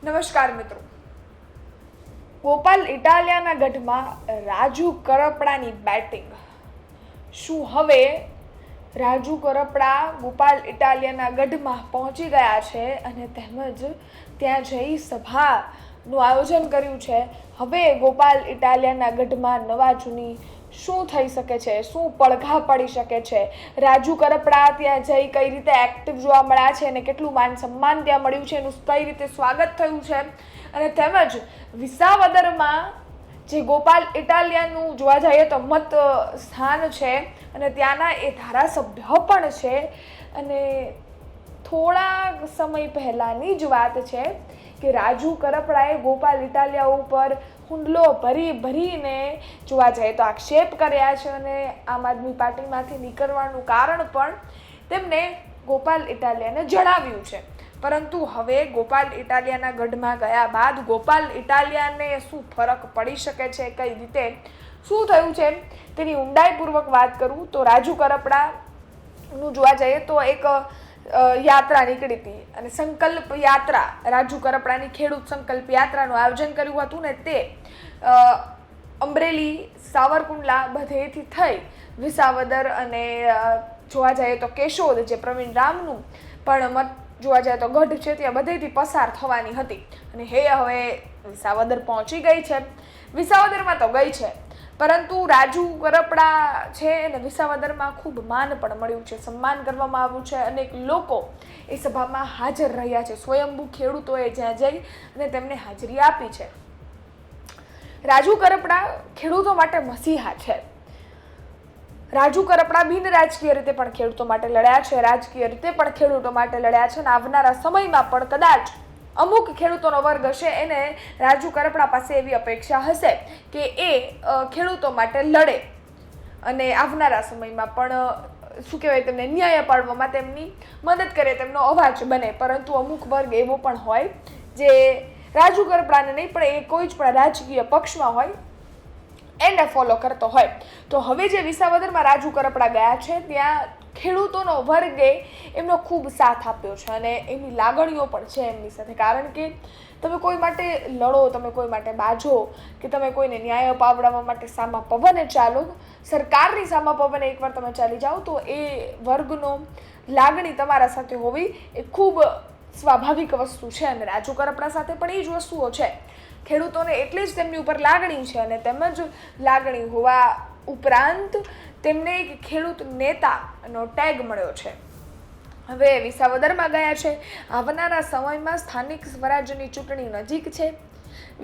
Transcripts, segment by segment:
નમસ્કાર મિત્રો. ગોપાલ ઇટાલિયાના ગઢમાં રાજુ કરપડાની બેટિંગ. શું હવે રાજુ કરપડા ગોપાલ ઇટાલિયાના ગઢમાં પહોંચી ગયા છે અને તેમજ ત્યાં જઈ સભાનું આયોજન કર્યું છે? હવે ગોપાલ ઇટાલિયાના ગઢમાં નવા જૂની શું થઈ શકે છે? શું પડઘા પડી શકે છે? રાજુ કરપડા ત્યાં જઈ કઈ રીતે એક્ટિવ જોવા મળ્યા છે અને કેટલું માન સન્માન ત્યાં મળ્યું છે, એનું કઈ રીતે સ્વાગત થયું છે, અને તેમજ વિસાવદરમાં જે ગોપાલ ઇટાલિયાનું જોવા જઈએ તો મત સ્થાન છે અને ત્યાંના એ ધારાસભ્ય પણ છે, અને થોડા સમય પહેલાંની જ વાત છે કે રાજુ કરપડાએ ગોપાલ ઇટાલિયા ઉપર હુંડલો ભરીને જોવા જઈએ તો આક્ષેપ કર્યા છે, અને આમ આદમી પાર્ટીમાંથી નીકળવાનું કારણ પણ તેમને ગોપાલ ઇટાલિયાને જણાવ્યું છે. પરંતુ હવે ગોપાલ ઇટાલિયાના ગઢમાં ગયા બાદ ગોપાલ ઇટાલિયાને શું ફરક પડી શકે છે, કઈ રીતે શું થયું છે તેની ઊંડાઈપૂર્વક વાત કરું તો રાજુ કરપડાનું જોવા જઈએ તો એક યાત્રા નીકળી હતી અને સંકલ્પ યાત્રા, રાજુ કરપડાની ખેડૂત સંકલ્પ યાત્રાનું આયોજન કર્યું હતું ને તે અમરેલી, સાવરકુંડલા બધેથી થઈ વિસાવદર અને જોવા જઈએ તો કેશોદ, જે પ્રવીણ રામનું પણ મત જોવા જાય તો ગઢ છે, ત્યાં બધેથી પસાર થવાની હતી અને હવે વિસાવદર પહોંચી ગઈ છે. વિસાવદરમાં તો ગઈ છે, પરંતુ રાજુ કરપડા છે અને વિસાવદરમાં ખૂબ માન પણ મળ્યું છે, સન્માન કરવામાં આવ્યું છે. અનેક લોકો એ સભામાં હાજર રહ્યા છે. સ્વયંભૂ ખેડૂતોએ જ્યાં જઈ અને તેમને હાજરી આપી છે. રાજુ કરપડા ખેડૂતો માટે મસીહા છે. રાજુ કરપડા બિન રાજકીય રીતે પણ ખેડૂતો માટે લડ્યા છે, રાજકીય રીતે પણ ખેડૂતો માટે લડ્યા છે, અને આવનારા સમયમાં પણ કદાચ અમુક ખેડૂતોનો વર્ગ હશે એને રાજુ કરપડા પાસે એવી અપેક્ષા હશે કે એ ખેડૂતો માટે લડે અને આવનારા સમયમાં પણ શું કહેવાય, તેમને ન્યાય અપાડવામાં તેમની મદદ કરે, તેમનો અવાજ બને. પરંતુ અમુક વર્ગ એવો પણ હોય જે રાજુ કરપડાને નહીં પણ એ કોઈ જ પણ રાજકીય પક્ષમાં હોય એને ફોલો કરતો હોય. તો હવે જે વિસાવદરમાં રાજુ કરપડા ગયા છે ત્યાં ખેડૂતોનો વર્ગે એમનો ખૂબ સાથ આપ્યો છે અને એની લાગણીઓ પણ છે એમની સાથે. કારણ કે તમે કોઈ માટે લડો, તમે કોઈ માટે બાજો, કે તમે કોઈને ન્યાય અપાવડાવવા માટે સામા પવને ચાલો, સરકારની સામા પવને એકવાર તમે ચાલી જાઓ તો એ વર્ગનો લાગણી તમારા સાથે હોવી એ ખૂબ સ્વાભાવિક વસ્તુ છે. અને રાજુ કરપડા સાથે પણ એ જ વસ્તુઓ છે. ખેડૂતોને એટલે જ તેમની ઉપર લાગણી છે, અને તેમજ લાગણી હોવા ઉપરાંત તેમને એક ખેડૂત નેતાનો ટેગ મળ્યો છે. હવે વિસાવદરમાં ગયા છે. આવનારા સમયમાં સ્થાનિક સ્વરાજ્યની ચૂંટણી નજીક છે.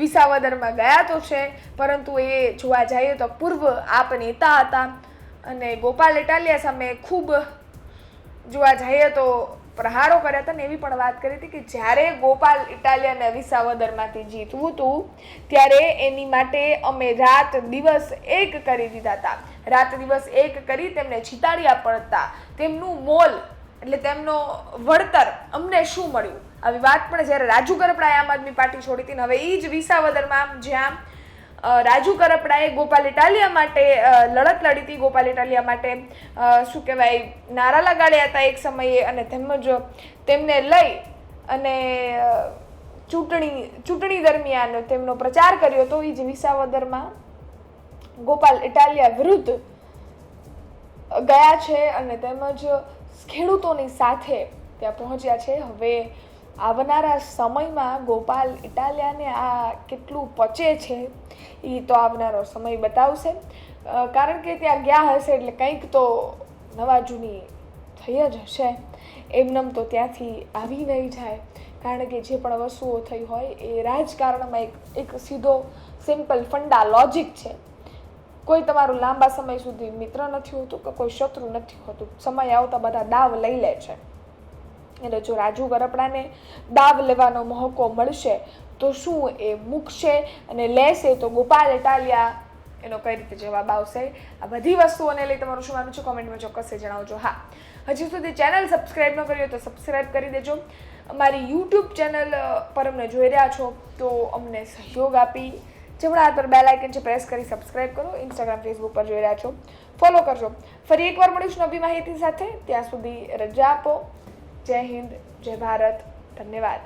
વિસાવદરમાં ગયા તો છે, પરંતુ એ જોવા જઈએ તો પૂર્વ આપ નેતા હતા અને ગોપાલ ઇટાલિયા સામે ખૂબ જોવા જઈએ તો પ્રહારો કર્યા હતા ને એવી પણ વાત કરી હતી કે જ્યારે ગોપાલ ઇટાલિયાને વિસાવદરમાંથી જીતવું હતું ત્યારે એની માટે અમે રાત દિવસ એક કરી દીધા હતા. રાત દિવસ એક કરી તેમને જીતાડ્યા પડતા. તેમનું મોલ એટલે તેમનો વળતર અમને શું મળ્યું, આવી વાત પણ જ્યારે રાજુ કરપડાએ આમ આદમી પાર્ટી છોડી હતી. હવે એ જ વિસાવદરમાં જ્યાં રાજુ કરપડાએ ગોપાલ ઇટાલિયા માટે લડત લડી હતી, ગોપાલ ઇટાલિયા માટે શું કહેવાય નારા લગાડ્યા હતા એક સમયે, અને તેમજ તેમને લઈ અને ચૂંટણી દરમિયાન તેમનો પ્રચાર કર્યો હતો. એ જ વિસાવદરમાં ગોપાલ ઇટાલિયા વિરુદ્ધ ગયા છે અને તેમજ ખેડૂતોની સાથે ત્યાં પહોંચ્યા છે. હવે આવનારા સમયમાં ગોપાલ ઇટાલિયાને આ કેટલું પચે છે એ તો આવનારો સમય બતાવશે. કારણ કે ત્યાં ગયા હશે એટલે કંઈક તો નવા જૂની થઈ જ હશે. એમનેમ તો ત્યાંથી આવી નહીં જાય, કારણ કે જે પણ વસ્તુઓ થઈ હોય એ રાજકારણમાં એક સીધો સિમ્પલ ફંડા લોજિક છે. કોઈ તમારું લાંબા સમય સુધી મિત્ર નથી હોતું કે કોઈ શત્રુ નથી હોતું. સમય આવતા બધા દાવ લઈ લે છે. એટલે જો રાજુ કરપડાને દાવ લેવાનો મોકો મળશે તો શું એ મૂકશે અને લેશે તો ગોપાલ ઇટાલિયા એનો કઈ રીતે જવાબ આવશે? આ બધી વસ્તુઓને લઈ તમારું શું માનવું છે કોમેન્ટમાં ચોક્કસ જણાવજો. હા, હજી સુધી ચેનલ સબસ્ક્રાઈબ ન કરી હોય તો સબસ્ક્રાઈબ કરી દેજો. અમારી યુટ્યુબ ચેનલ પર અમને જોઈ રહ્યા છો તો અમને સહયોગ આપી જમણા હાથ પર બેલ આઇકન છે પ્રેસ કરી સબસ્ક્રાઈબ કરો. ઇન્સ્ટાગ્રામ, ફેસબુક પર જોઈ રહ્યા છો ફોલો કરજો. ફરી એકવાર મળીશું નવી માહિતી સાથે. ત્યાં સુધી રજા આપો. જય હિન્દ, જય ભારત, ધન્યવાદ.